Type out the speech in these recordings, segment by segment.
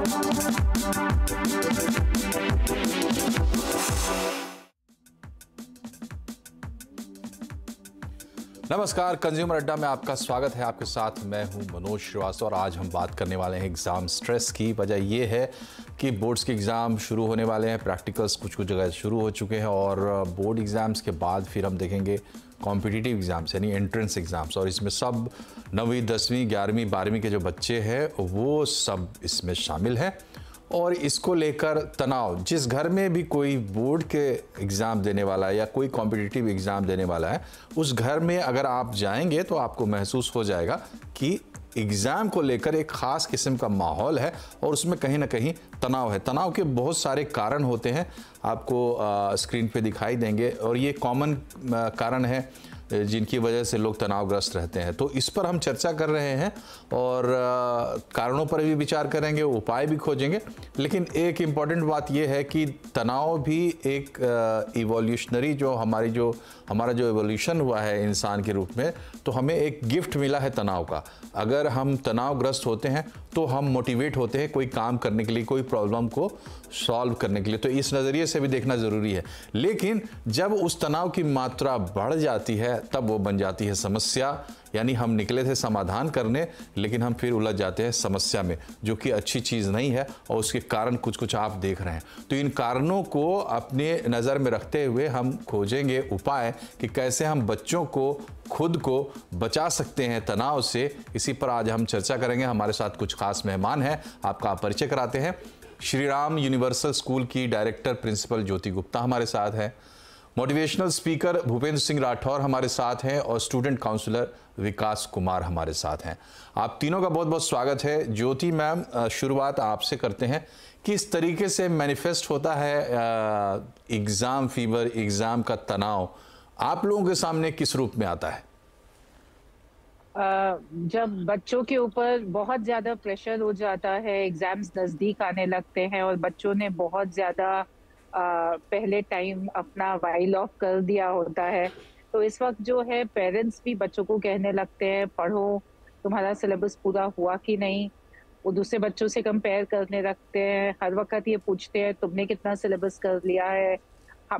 नमस्कार, कंज्यूमर अड्डा में आपका स्वागत है। आपके साथ मैं हूं मनोज श्रीवास्तव और आज हम बात करने वाले हैं एग्ज़ाम स्ट्रेस की। वजह यह है कि बोर्ड्स के एग्ज़ाम शुरू होने वाले हैं, प्रैक्टिकल्स कुछ जगह शुरू हो चुके हैं और बोर्ड एग्ज़ाम्स के बाद फिर हम देखेंगे कॉम्पिटिटिव एग्ज़ाम्स यानी एंट्रेंस एग्ज़ाम्स, और इसमें सब 9वीं 10वीं 11वीं 12वीं के जो बच्चे हैं वो सब इसमें शामिल हैं। और इसको लेकर तनाव, जिस घर में भी कोई बोर्ड के एग्ज़ाम देने वाला है या कोई कॉम्पिटिटिव एग्ज़ाम देने वाला है, उस घर में अगर आप जाएंगे तो आपको महसूस हो जाएगा कि एग्ज़ाम को लेकर एक ख़ास किस्म का माहौल है और उसमें कहीं ना कहीं तनाव है। तनाव के बहुत सारे कारण होते हैं, आपको स्क्रीन पे दिखाई देंगे, और ये कॉमन कारण है जिनकी वजह से लोग तनावग्रस्त रहते हैं। तो इस पर हम चर्चा कर रहे हैं और कारणों पर भी विचार करेंगे, उपाय भी खोजेंगे। लेकिन एक इम्पॉर्टेंट बात यह है कि तनाव भी एक इवोल्यूशनरी हमारा जो एवोल्यूशन हुआ है इंसान के रूप में, तो हमें एक गिफ्ट मिला है तनाव का। अगर हम तनावग्रस्त होते हैं तो हम मोटिवेट होते हैं कोई काम करने के लिए, कोई प्रॉब्लम को सॉल्व करने के लिए। तो इस नज़रिए से भी देखना ज़रूरी है। लेकिन जब उस तनाव की मात्रा बढ़ जाती है तब वो बन जाती है समस्या। यानी हम निकले थे समाधान करने, लेकिन हम फिर उलझ जाते हैं समस्या में, जो कि अच्छी चीज़ नहीं है और उसके कारण कुछ आप देख रहे हैं। तो इन कारणों को अपने नज़र में रखते हुए हम खोजेंगे उपाय कि कैसे हम बच्चों को, खुद को बचा सकते हैं तनाव से। इसी पर आज हम चर्चा करेंगे। हमारे साथ कुछ खास मेहमान हैं, आपका परिचय कराते हैं। श्री राम यूनिवर्सल स्कूल की डायरेक्टर प्रिंसिपल ज्योति गुप्ता हमारे साथ हैं, मोटिवेशनल स्पीकर भूपेंद्र सिंह राठौर हमारे साथ हैं और स्टूडेंट काउंसलर विकास कुमार हमारे साथ हैं। आप तीनों का बहुत बहुत स्वागत है। ज्योति मैम, शुरुआत आपसे करते हैं। किस तरीके से मैनिफेस्ट होता है एग्ज़ाम फीवर, एग्ज़ाम का तनाव आप लोगों के सामने किस रूप में आता है? जब बच्चों के ऊपर बहुत ज्यादा प्रेशर हो जाता है, एग्जाम्स नजदीक आने लगते हैं और बच्चों ने बहुत ज्यादा पहले टाइम अपना वाइल ऑफ कर दिया होता है, तो इस वक्त जो है पेरेंट्स भी बच्चों को कहने लगते हैं पढ़ो, तुम्हारा सिलेबस पूरा हुआ कि नहीं। वो दूसरे बच्चों से कंपेयर करने लगते हैं, हर वक्त ये पूछते हैं तुमने कितना सिलेबस कर लिया है,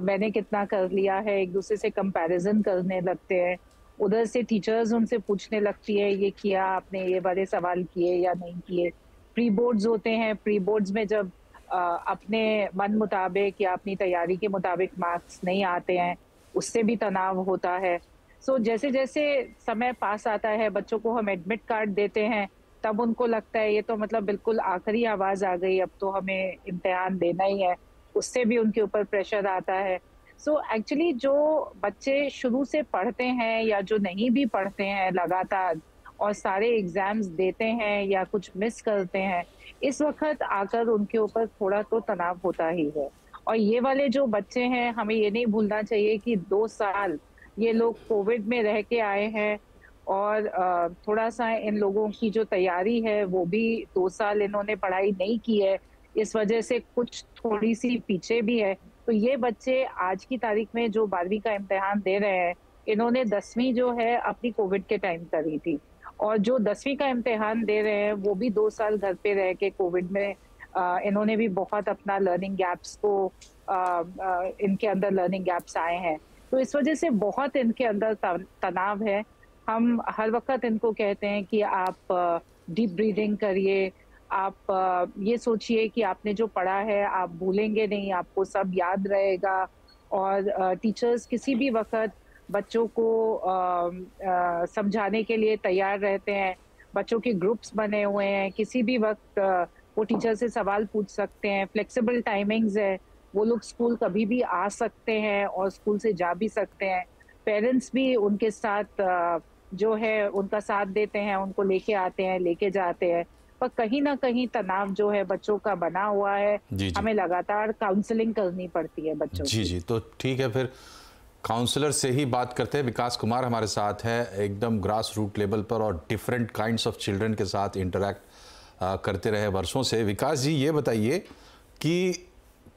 मैंने कितना कर लिया है। एक दूसरे से कंपैरिजन करने लगते हैं। उधर से टीचर्स उनसे पूछने लगती है ये किया आपने, ये वाले सवाल किए या नहीं किए। प्री बोर्ड्स होते हैं, प्री बोर्ड्स में जब अपने मन मुताबिक या अपनी तैयारी के मुताबिक मार्क्स नहीं आते हैं, उससे भी तनाव होता है। सो जैसे जैसे समय पास आता है, बच्चों को हम एडमिट कार्ड देते हैं, तब उनको लगता है ये तो मतलब बिल्कुल आखिरी आवाज आ गई, अब तो हमें इम्तिहान देना ही है। उससे भी उनके ऊपर प्रेशर आता है। सो एक्चुअली जो बच्चे शुरू से पढ़ते हैं या जो नहीं भी पढ़ते हैं लगातार और सारे एग्जाम्स देते हैं या कुछ मिस करते हैं, इस वक्त आकर उनके ऊपर थोड़ा तो तनाव होता ही है। और ये वाले जो बच्चे हैं, हमें ये नहीं भूलना चाहिए कि 2 साल ये लोग कोविड में रह के आए हैं और थोड़ा सा इन लोगों की जो तैयारी है वो भी 2 साल इन्होंने पढ़ाई नहीं की है, इस वजह से कुछ थोड़ी सी पीछे भी है। तो ये बच्चे आज की तारीख में जो 12वीं का इम्तिहान दे रहे हैं, इन्होंने 10वीं जो है अपनी कोविड के टाइम करी थी, और जो 10वीं का इम्तिहान दे रहे हैं वो भी 2 साल घर पे रह के कोविड में इन्होंने भी बहुत अपना लर्निंग गैप्स को इनके अंदर लर्निंग गैप्स आए हैं। तो इस वजह से बहुत इनके अंदर तनाव है। हम हर वक्त इनको कहते हैं कि आप डीप ब्रीदिंग करिए, आप ये सोचिए कि आपने जो पढ़ा है आप भूलेंगे नहीं, आपको सब याद रहेगा। और टीचर्स किसी भी वक्त बच्चों को समझाने के लिए तैयार रहते हैं। बच्चों के ग्रुप्स बने हुए हैं, किसी भी वक्त वो टीचर से सवाल पूछ सकते हैं। फ्लेक्सिबल टाइमिंग्स है, वो लोग स्कूल कभी भी आ सकते हैं और स्कूल से जा भी सकते हैं। पेरेंट्स भी उनके साथ जो है उनका साथ देते हैं, उनको लेके आते हैं, लेके जाते हैं। पर कहीं ना कहीं तनाव जो है बच्चों का बना हुआ है। जी। हमें लगातार काउंसलिंग करनी पड़ती है बच्चों की। जी, तो ठीक है, फिर काउंसलर से ही बात करते हैं। विकास कुमार हमारे साथ है, एकदम ग्रास रूट लेवल पर और डिफरेंट काइंड्स ऑफ चिल्ड्रन के साथ इंटरेक्ट करते रहे वर्षों से। विकास जी, ये बताइए कि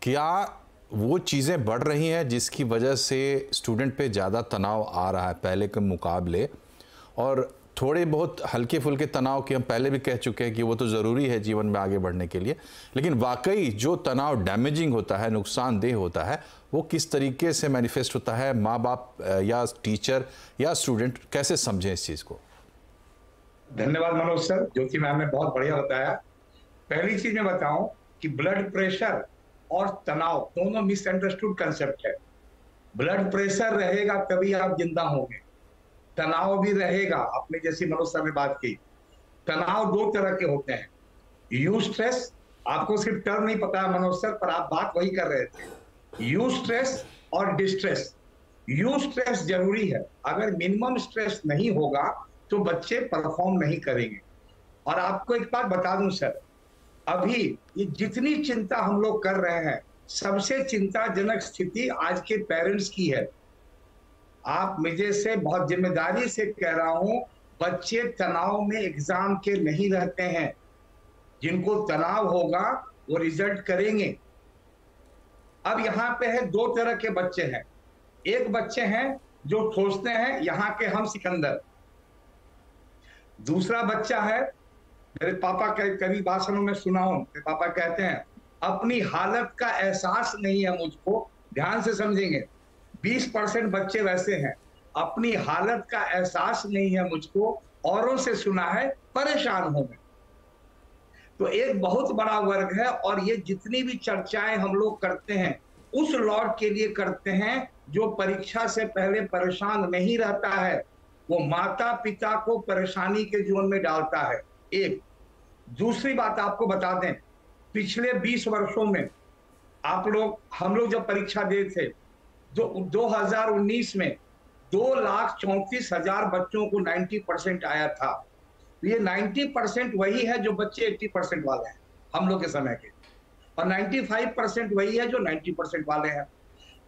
क्या वो चीज़ें बढ़ रही हैं जिसकी वजह से स्टूडेंट पे ज़्यादा तनाव आ रहा है पहले के मुकाबले, और थोड़े बहुत हल्के फुल्के तनाव के हम पहले भी कह चुके हैं कि वो तो ज़रूरी है जीवन में आगे बढ़ने के लिए, लेकिन वाकई जो तनाव डैमेजिंग होता है, नुकसानदेह होता है, वो किस तरीके से मैनिफेस्ट होता है, माँ बाप या टीचर या स्टूडेंट कैसे समझें इस चीज़ को? धन्यवाद मनोज सर, ज्योति मैम ने बहुत बढ़िया बताया। पहली चीज मैं बताऊं कि ब्लड प्रेशर और तनाव दोनों मिसअंडरस्टूड कंसेप्ट है। ब्लड प्रेशर रहेगा तभी आप जिंदा होंगे, तनाव भी रहेगा। आपने जैसी मनोज सर ने बात की, तनाव दो तरह के होते हैं। यू स्ट्रेस, आपको सिर्फ टर्म नहीं पता है मनोज सर, पर आप बात वही कर रहे थे। यू स्ट्रेस और डिस्ट्रेस। यू स्ट्रेस जरूरी है, अगर मिनिमम स्ट्रेस नहीं होगा तो बच्चे परफॉर्म नहीं करेंगे। और आपको एक बात बता दूं सर, अभी ये जितनी चिंता हम लोग कर रहे हैं, सबसे चिंताजनक स्थिति आज के पेरेंट्स की है। आप मुझे से बहुत जिम्मेदारी से कह रहा हूं, बच्चे तनाव में एग्जाम के नहीं रहते हैं। जिनको तनाव होगा वो रिजल्ट करेंगे। अब यहाँ पे है दो तरह के बच्चे हैं। एक बच्चे हैं जो सोचते हैं यहाँ के हम सिकंदर, दूसरा बच्चा है, मेरे पापा कभी भाषणों में सुना हूं, मेरे पापा कहते हैं अपनी हालत का एहसास नहीं है मुझको। ध्यान से समझेंगे, 20% बच्चे वैसे हैं, अपनी हालत का एहसास नहीं है मुझको, औरों से सुना है परेशान हूं मैं। तो एक बहुत बड़ा वर्ग है, और ये जितनी भी चर्चाएं हम लोग करते हैं उस लॉट के लिए करते हैं जो परीक्षा से पहले परेशान नहीं रहता है, वो माता पिता को परेशानी के जोन में डालता है। एक दूसरी बात आपको बता दें, पिछले 20 वर्षों में हम लोग जब परीक्षा दिए थे, 2019 में 2,34,000 बच्चों को 90% आया था। ये 90% वही है जो बच्चे 80% वाले हैं हम लोग के समय के, और 95% वही है जो 90% वाले हैं।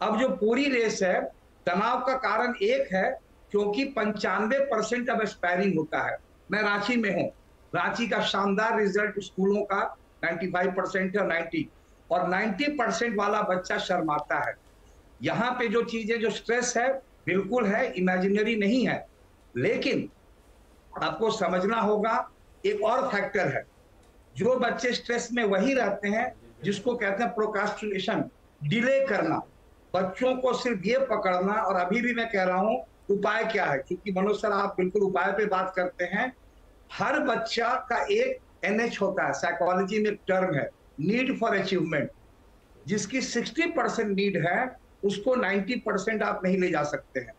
अब जो पूरी रेस है, तनाव का कारण एक है क्योंकि 95% अब एस्पायरिंग होता है। मैं रांची में हूँ, रांची का शानदार रिजल्ट स्कूलों का 95% है, 90, और 90% वाला बच्चा शर्माता है। यहाँ पे जो चीजें, जो स्ट्रेस है बिल्कुल है, इमेजिनरी नहीं है, लेकिन आपको समझना होगा एक और फैक्टर है। जो बच्चे स्ट्रेस में वही रहते हैं जिसको कहते हैं प्रोक्रास्टिनेशन, डिले करना। बच्चों को सिर्फ ये पकड़ना, और अभी भी मैं कह रहा हूं उपाय क्या है, क्योंकि मनोज सर आप बिल्कुल उपाय पे बात करते हैं। हर बच्चा का एक NH होता है, साइकोलॉजी में एक टर्म है, नीड फॉर अचीवमेंट। जिसकी 60% नीड है उसको 90% आप नहीं ले जा सकते हैं।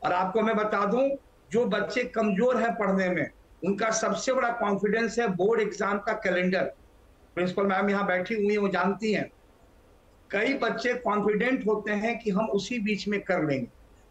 और आपको मैं बता दूं, जो बच्चे कमजोर है पढ़ने में, उनका सबसे बड़ा कॉन्फिडेंस है बोर्ड एग्जाम का कैलेंडर। प्रिंसिपल मैम यहाँ बैठी हुई है, वो जानती हैं। कई बच्चे कॉन्फिडेंट होते हैं कि हम उसी बीच में कर लेंगे।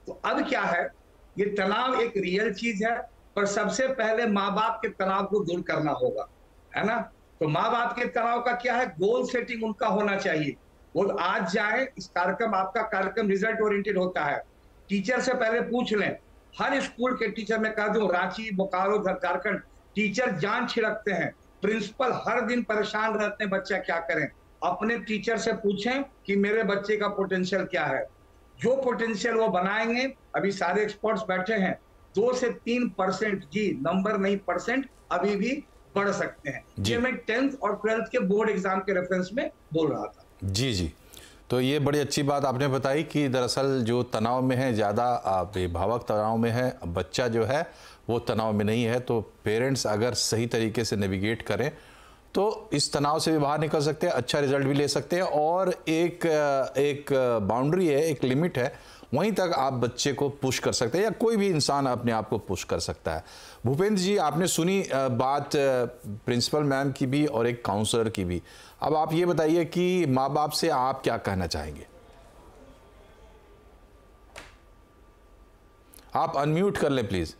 तो अब क्या है, ये तनाव एक रियल चीज है, पर सबसे पहले माँ बाप के तनाव को दूर करना होगा, है ना। तो माँ बाप के तनाव का क्या है, गोल सेटिंग उनका होना चाहिए। वो आज जाए, इस कार्यक्रम, आपका कार्यक्रम रिजल्ट ओरिएंटेड होता है, टीचर से पहले पूछ लें। हर स्कूल के टीचर, मैं कह दूं रांची, बोकारो, झारखंड, टीचर जान छिड़कते हैं। प्रिंसिपल हर दिन परेशान रहते हैं बच्चा क्या करें। अपने टीचर से पूछें कि मेरे बच्चे का पोटेंशियल क्या है। जो पोटेंशियल वो बनाएंगे, अभी सारे एक्सपर्ट्स बैठे हैं, 2 से 3% जी, नंबर नहीं परसेंट, अभी भी बढ़ सकते हैं। ये मैं 10th और 12th के बोर्ड एग्जाम के रेफरेंस में बोल रहा था। जी जी, तो ये बड़ी अच्छी बात आपने बताई कि दरअसल जो तनाव में है, ज़्यादा भावक तनाव में है, बच्चा जो है वो तनाव में नहीं है। तो पेरेंट्स अगर सही तरीके से नेविगेट करें तो इस तनाव से भी बाहर निकल सकते हैं, अच्छा रिजल्ट भी ले सकते हैं। और एक बाउंड्री है, एक लिमिट है, वहीं तक आप बच्चे को पुश कर सकते हैं, या कोई भी इंसान अपने आप को पुश कर सकता है। भूपेंद्र जी, आपने सुनी बात प्रिंसिपल मैम की भी और एक काउंसलर की भी। अब आप ये बताइए कि माँ बाप से आप क्या कहना चाहेंगे? आप अनम्यूट कर लें प्लीज।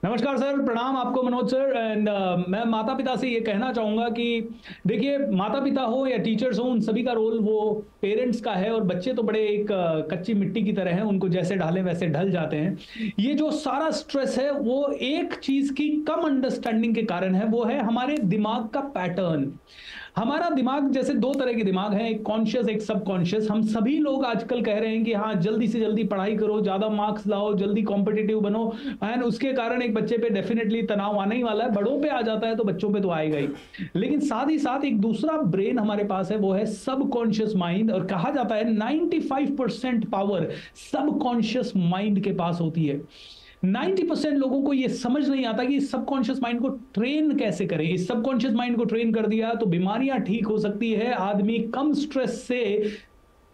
नमस्कार सर, प्रणाम आपको मनोज सर। एंड मैं माता पिता से ये कहना चाहूँगा कि देखिए, माता पिता हो या टीचर्स हो, उन सभी का रोल वो पेरेंट्स का है। और बच्चे तो बड़े एक कच्ची मिट्टी की तरह हैं, उनको जैसे ढालें वैसे ढल जाते हैं। ये जो सारा स्ट्रेस है वो एक चीज़ की कम अंडरस्टैंडिंग के कारण है, वो है हमारे दिमाग का पैटर्न। हमारा दिमाग जैसे दो तरह के दिमाग हैं, एक कॉन्शियस एक सबकॉन्शियस। हम सभी लोग आजकल कह रहे हैं कि हाँ जल्दी से जल्दी पढ़ाई करो, ज्यादा मार्क्स लाओ, जल्दी कॉम्पिटिटिव बनो, एंड उसके कारण एक बच्चे पे डेफिनेटली तनाव आने ही वाला है। बड़ों पे आ जाता है तो बच्चों पे तो आएगा ही। लेकिन साथ ही साथ एक दूसरा ब्रेन हमारे पास है, वो है सबकॉन्शियस माइंड। और कहा जाता है 95% पावर सबकॉन्शियस माइंड के पास होती है। 90% लोगों को यह समझ नहीं आता कि सबकॉन्शियस माइंड को ट्रेन कैसे करें। इस सबकॉन्शियस माइंड को ट्रेन कर दिया तो बीमारियां ठीक हो सकती है, आदमी कम स्ट्रेस से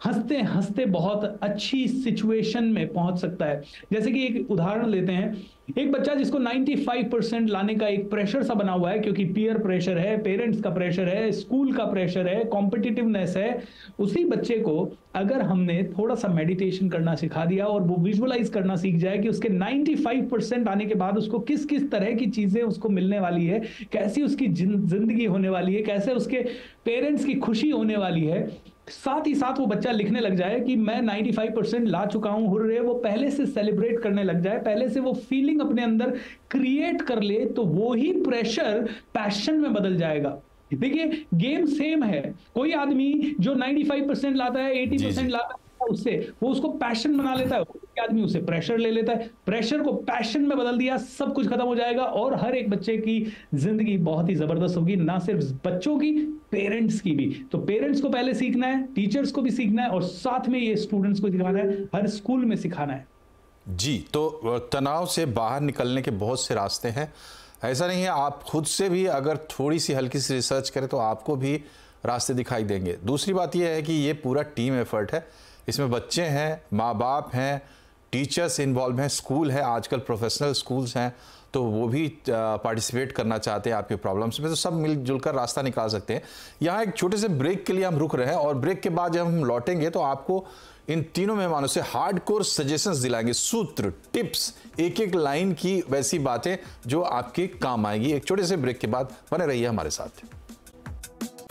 हंसते हंसते बहुत अच्छी सिचुएशन में पहुंच सकता है। जैसे कि एक उदाहरण लेते हैं, एक बच्चा जिसको 95% लाने का एक प्रेशर सा बना हुआ है, क्योंकि पीयर प्रेशर है, पेरेंट्स का प्रेशर है, स्कूल का प्रेशर है, कॉम्पिटिटिवनेस है, उसी बच्चे को अगर हमने थोड़ा सा मेडिटेशन करना सिखा दिया और वो विजुअलाइज करना सीख जाए कि उसके 95% आने के बाद उसको किस किस तरह की चीजें उसको मिलने वाली है, कैसी उसकी जिंदगी होने वाली है, कैसे उसके पेरेंट्स की खुशी होने वाली है, साथ ही साथ वो बच्चा लिखने लग जाए कि मैं 95% ला चुका हूं, हुर्रे, वो पहले से सेलिब्रेट करने लग जाए, पहले से वो फीलिंग अपने अंदर क्रिएट कर ले, तो वो ही प्रेशर पैशन में बदल जाएगा। देखिए गेम सेम है। कोई आदमी जो 95% लाता है, 80% लाता है, उससे वो उसको पैशन बना लेता है, आदमी उसे प्रेशर ले लेता है, प्रेशर को पैशन में बदल दिया, सब कुछ खत्म हो जाएगा और हर एक बच्चे की जिंदगी बहुत ही जबरदस्त होगी। ना सिर्फ बच्चों की, पेरेंट्स की भी। तो पेरेंट्स को पहले सीखना है, टीचर्स को भी सीखना है और साथ में ये स्टूडेंट्स को सिखाना है, हर स्कूल में सिखाना है। जी, तो तनाव से बाहर निकलने के बहुत से रास्ते हैं। ऐसा नहीं है, आप खुद से भी अगर थोड़ी सी हल्की सी रिसर्च करें तो आपको भी रास्ते दिखाई देंगे। दूसरी बात यह है कि ये पूरा टीम एफर्ट है, इसमें बच्चे हैं, माँ बाप हैं, टीचर्स इन्वॉल्व हैं, स्कूल है, आजकल प्रोफेशनल स्कूल्स हैं तो वो भी पार्टिसिपेट करना चाहते हैं आपके प्रॉब्लम्स में, तो सब मिलजुल कर रास्ता निकाल सकते हैं। यहाँ एक छोटे से ब्रेक के लिए हम रुक रहे हैं और ब्रेक के बाद जब हम लौटेंगे तो आपको इन तीनों मेहमानों से हार्डकोर सजेशंस दिलाएंगे, सूत्र, टिप्स, एक एक लाइन की वैसी बातें जो आपके काम आएगी। एक छोटे से ब्रेक के बाद बने रहिए हमारे साथ।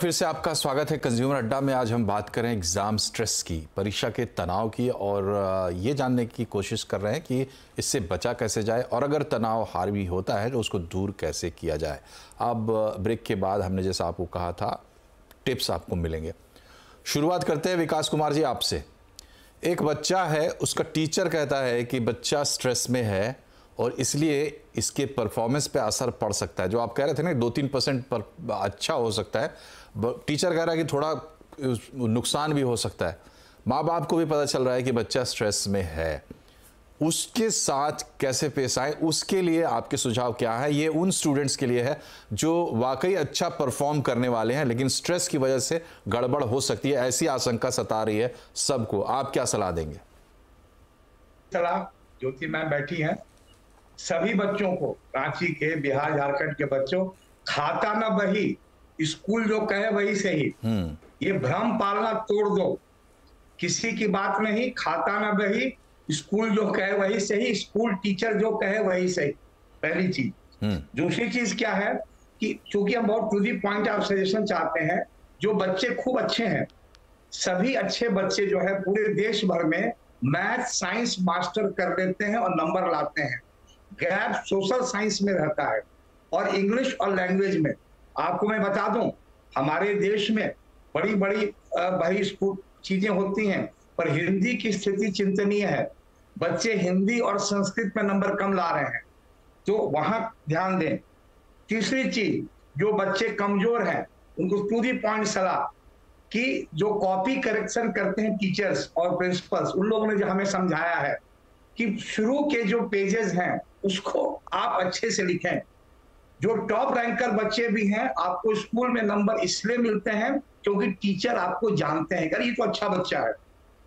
फिर से आपका स्वागत है कंज्यूमर अड्डा में। आज हम बात करें एग्ज़ाम स्ट्रेस की, परीक्षा के तनाव की, और ये जानने की कोशिश कर रहे हैं कि इससे बचा कैसे जाए और अगर तनाव हावी होता है तो उसको दूर कैसे किया जाए। अब ब्रेक के बाद हमने जैसा आपको कहा था टिप्स आपको मिलेंगे। शुरुआत करते हैं विकास कुमार जी आपसे। एक बच्चा है, उसका टीचर कहता है कि बच्चा स्ट्रेस में है और इसलिए इसके परफॉर्मेंस पे असर पड़ सकता है। जो आप कह रहे थे ना 2-3% पर अच्छा हो सकता है, टीचर कह रहा है कि थोड़ा नुकसान भी हो सकता है। माँ बाप को भी पता चल रहा है कि बच्चा स्ट्रेस में है, उसके साथ कैसे पेश आए, उसके लिए आपके सुझाव क्या है? ये उन स्टूडेंट्स के लिए है जो वाकई अच्छा परफॉर्म करने वाले हैं लेकिन स्ट्रेस की वजह से गड़बड़ हो सकती है, ऐसी आशंका सता रही है सबको। आप क्या सलाह देंगे? सलाह ज्योति मैम बैठी हैं, सभी बच्चों को, रांची के, बिहार झारखंड के बच्चों, खाता ना बही, स्कूल जो कहे वही सही। ये भ्रम पालना तोड़ दो, किसी की बात नहीं, खाता ना बही, स्कूल जो कहे वही सही, स्कूल टीचर जो कहे वही सही, पहली चीज। दूसरी चीज क्या है कि चूंकि हम बहुत to the point of suggestion चाहते हैं, जो बच्चे खूब अच्छे हैं, सभी अच्छे बच्चे जो है पूरे देश भर में मैथ साइंस मास्टर कर लेते हैं और नंबर लाते हैं। गैप सोशल साइंस में रहता है और इंग्लिश और लैंग्वेज में। आपको मैं बता दूं, हमारे देश में बड़ी बड़ी भाई स्कूल चीजें होती हैं, पर हिंदी की स्थिति चिंतनीय है। बच्चे हिंदी और संस्कृत में नंबर कम ला रहे हैं, तो वहां ध्यान दें। तीसरी चीज, जो बच्चे कमजोर हैं उनको टू दी पॉइंट सलाह कि जो कॉपी करेक्शन करते हैं टीचर्स और प्रिंसिपल्स, उन लोगों ने जो हमें समझाया है कि शुरू के जो पेजेस हैं उसको आप अच्छे से लिखें। जो टॉप रैंकर बच्चे भी हैं, आपको स्कूल में नंबर इसलिए मिलते हैं क्योंकि टीचर आपको जानते हैं, अरे ये तो अच्छा बच्चा है,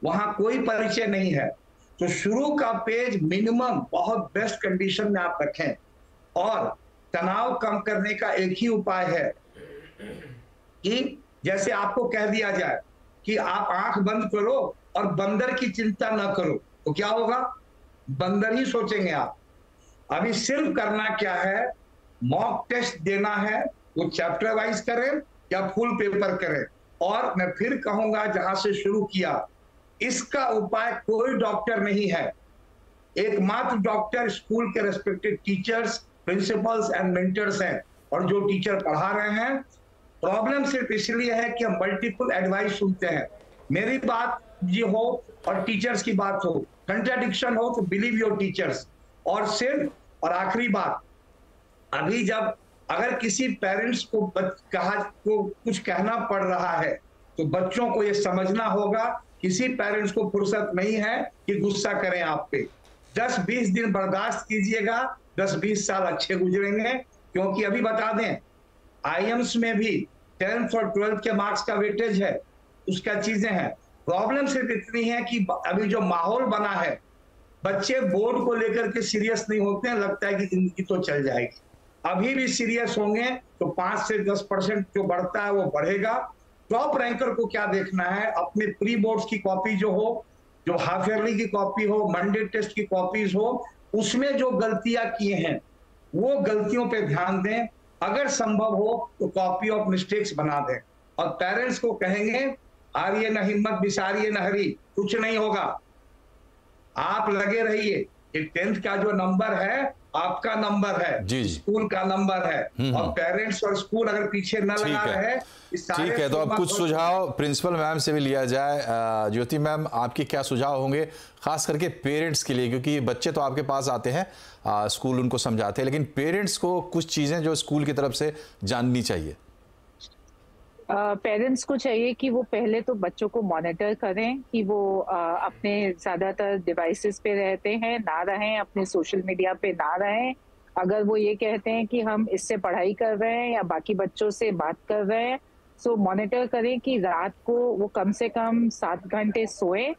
वहां कोई परिचय नहीं है। तो शुरू का पेज मिनिमम बहुत बेस्ट कंडीशन में आप रखें। और तनाव कम करने का एक ही उपाय है कि जैसे आपको कह दिया जाए कि आप आंख बंद करो और बंदर की चिंता ना करो, तो क्या होगा? बंदर ही सोचेंगे आप। अभी सिर्फ करना क्या है, मॉक टेस्ट देना है, वो चैप्टर वाइज करें या फुल पेपर करें। और मैं फिर कहूंगा जहां से शुरू किया, इसका उपाय कोई डॉक्टर नहीं है। एकमात्र डॉक्टर स्कूल के respected teachers, principles and mentors हैं। और जो टीचर पढ़ा रहे हैं प्रॉब्लम सिर्फ इसलिए है कि हम मल्टीपल एडवाइस सुनते हैं। मेरी बात ये हो और टीचर्स की बात हो, कंट्राडिक्शन हो तो बिलीव योर टीचर्स। और आखिरी बात, अभी जब अगर किसी पेरेंट्स को कुछ कहना पड़ रहा है तो बच्चों को ये समझना होगा, किसी पेरेंट्स को फुर्सत नहीं है कि गुस्सा करें आप पे। 10-20 दिन बर्दाश्त कीजिएगा, 10-20 साल अच्छे गुजरेंगे। क्योंकि अभी बता दें, आईएम्स में भी 10th और 12th के मार्क्स का वेटेज है, उसका चीजें हैं। प्रॉब्लम सिर्फ इतनी है कि अभी जो माहौल बना है, बच्चे बोर्ड को लेकर के सीरियस नहीं होते हैं, लगता है कि जिंदगी तो चल जाएगी। अभी भी सीरियस होंगे तो 5 से 10% जो बढ़ता है वो बढ़ेगा। टॉप रैंकर को क्या देखना है, अपने प्री बोर्ड्स की कॉपी जो हो, जो हाफ ईयरली की कॉपी हो, मंडे टेस्ट की कॉपीज हो, उसमें जो गलतियां किए हैं वो गलतियों पे ध्यान दें। अगर संभव हो तो कॉपी ऑफ मिस्टेक्स बना दें और पेरेंट्स को कहेंगे, हारिए न हिम्मत बिसारिए न हरी, कुछ नहीं होगा, आप लगे रहिए। ये 10th का जो नंबर है आपका नंबर है, जी। स्कूल का नंबर है, और पेरेंट्स और स्कूल अगर पीछे न लगा रहे। ठीक है, तो अब कुछ सुझाव प्रिंसिपल मैम से भी लिया जाए। ज्योति मैम, आपके क्या सुझाव होंगे खास करके पेरेंट्स के लिए, क्योंकि बच्चे तो आपके पास आते हैं, स्कूल उनको समझाते हैं, लेकिन पेरेंट्स को कुछ चीजें जो स्कूल की तरफ से जाननी चाहिए। पेरेंट्स को चाहिए कि वो पहले तो बच्चों को मॉनिटर करें कि वो अपने ज्यादातर डिवाइसेस पे रहते हैं, ना रहें, अपने सोशल मीडिया पे ना रहें। अगर वो ये कहते हैं कि हम इससे पढ़ाई कर रहे हैं या बाकी बच्चों से बात कर रहे हैं, सो मॉनिटर करें कि रात को वो कम से कम 7 घंटे सोए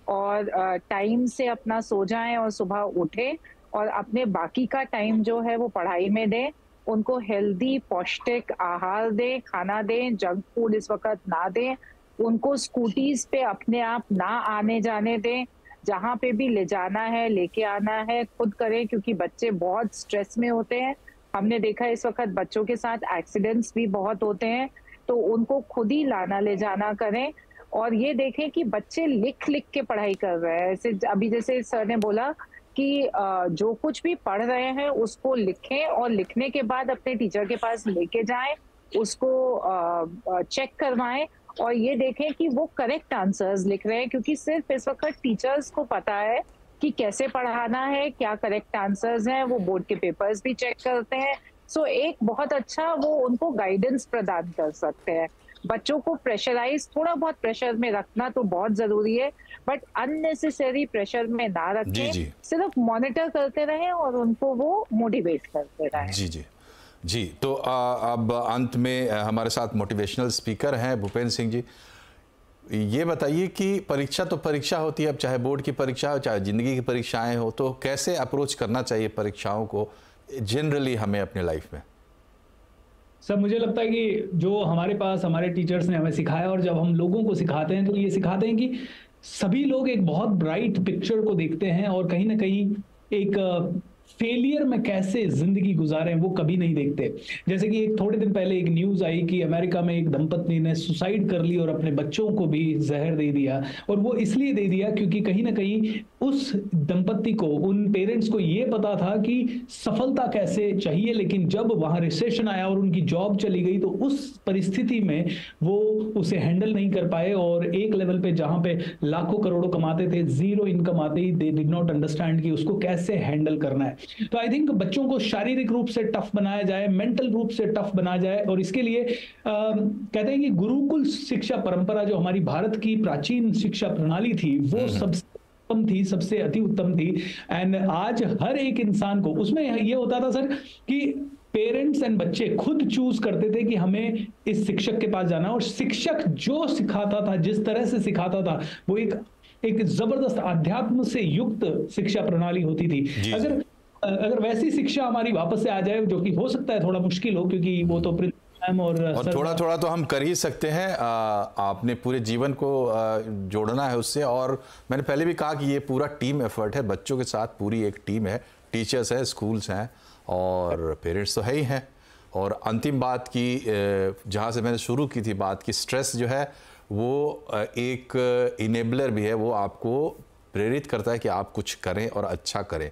और टाइम से अपना सो जाएं और सुबह उठें, और अपने बाकी का टाइम जो है वो पढ़ाई में दें। उनको हेल्दी पौष्टिक आहार दें, खाना दें, जंक फूड इस वक्त ना दें। उनको स्कूटीज पे अपने आप ना आने जाने दें, जहाँ पे भी ले जाना है लेके आना है खुद करें, क्योंकि बच्चे बहुत स्ट्रेस में होते हैं। हमने देखा इस वक्त बच्चों के साथ एक्सीडेंट्स भी बहुत होते हैं, तो उनको खुद ही लाना ले जाना करें। और ये देखें कि बच्चे लिख लिख के पढ़ाई कर रहे हैं। अभी जैसे सर ने बोला कि जो कुछ भी पढ़ रहे हैं उसको लिखें और लिखने के बाद अपने टीचर के पास लेके जाएं, उसको चेक करवाएं और ये देखें कि वो करेक्ट आंसर्स लिख रहे हैं, क्योंकि सिर्फ इस वक्त टीचर्स को पता है कि कैसे पढ़ाना है, क्या करेक्ट आंसर्स हैं। वो बोर्ड के पेपर्स भी चेक करते हैं, सो एक बहुत अच्छा वो उनको गाइडेंस प्रदान कर सकते हैं। बच्चों को प्रेशराइज, थोड़ा बहुत प्रेशर में रखना तो बहुत जरूरी है, बट अननेसेसरी प्रेशर में ना रखें। सिर्फ मॉनिटर करते रहें और उनको वो मोटिवेट करते रहें। जी। तो अब अंत में हमारे साथ मोटिवेशनल स्पीकर हैं भूपेंद्र सिंह जी। ये बताइए कि परीक्षा तो परीक्षा होती है, अब चाहे बोर्ड की परीक्षा हो चाहे जिंदगी की परीक्षाएं हो, तो कैसे अप्रोच करना चाहिए परीक्षाओं को जनरली हमें अपने लाइफ में? सर, मुझे लगता है कि जो हमारे पास हमारे टीचर्स ने हमें सिखाया, और जब हम लोगों को सिखाते हैं तो ये सिखाते हैं कि सभी लोग एक बहुत ब्राइट पिक्चर को देखते हैं और कहीं ना कहीं एक फेलियर में कैसे जिंदगी गुजारें वो कभी नहीं देखते। जैसे कि एक थोड़े दिन पहले एक न्यूज आई कि अमेरिका में एक दंपत्ति ने सुसाइड कर ली और अपने बच्चों को भी जहर दे दिया, और वो इसलिए दे दिया क्योंकि कहीं ना कहीं उस दंपत्ति को, उन पेरेंट्स को ये पता था कि सफलता कैसे चाहिए, लेकिन जब वहां रिसेशन आया और उनकी जॉब चली गई तो उस परिस्थिति में वो उसे हैंडल नहीं कर पाए, और एक लेवल पे जहां पे लाखों करोड़ों कमाते थे, जीरो इनकम आते ही दे डिड नॉट अंडरस्टैंड कि उसको कैसे हैंडल करना है। तो आई थिंक बच्चों को शारीरिक रूप से टफ बनाया जाए, मेंटल रूप से टफ बनाया जाए, और इसके लिए कहते हैं कि गुरुकुल शिक्षा परंपरा जो हमारी भारत की प्राचीन शिक्षा प्रणाली थी वो सबसे उत्तम थी, सबसे अति उत्तम थी। एंड आज हर एक इंसान को उसमें ये होता था सर कि पेरेंट्स एंड बच्चे खुद चूज करते थे कि हमें इस शिक्षक के पास जाना, और शिक्षक जो सिखाता था, जिस तरह से सिखाता था, वो एक जबरदस्त अध्यात्म से युक्त शिक्षा प्रणाली होती थी। अगर वैसी शिक्षा हमारी वापस से आ जाए, जो कि हो सकता है थोड़ा मुश्किल हो, क्योंकि वो तो और थोड़ा थोड़ा तो हम कर ही सकते हैं। आपने पूरे जीवन को जोड़ना है उससे, और मैंने पहले भी कहा कि ये पूरा टीम एफर्ट है, बच्चों के साथ पूरी एक टीम है, टीचर्स हैं, स्कूल्स हैं और पेरेंट्स तो है ही हैं। और अंतिम बात की, जहाँ से मैंने शुरू की थी बात की, स्ट्रेस जो है वो एक इनेबलर भी है, वो आपको प्रेरित करता है कि आप कुछ करें और अच्छा करें।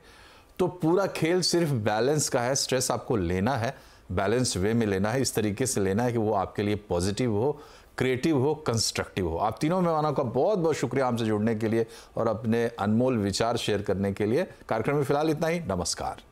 तो पूरा खेल सिर्फ बैलेंस का है, स्ट्रेस आपको लेना है, बैलेंस वे में लेना है, इस तरीके से लेना है कि वो आपके लिए पॉजिटिव हो, क्रिएटिव हो, कंस्ट्रक्टिव हो। आप तीनों मेहमानों का बहुत बहुत शुक्रिया हमसे जुड़ने के लिए और अपने अनमोल विचार शेयर करने के लिए। कार्यक्रम में फिलहाल इतना ही, नमस्कार।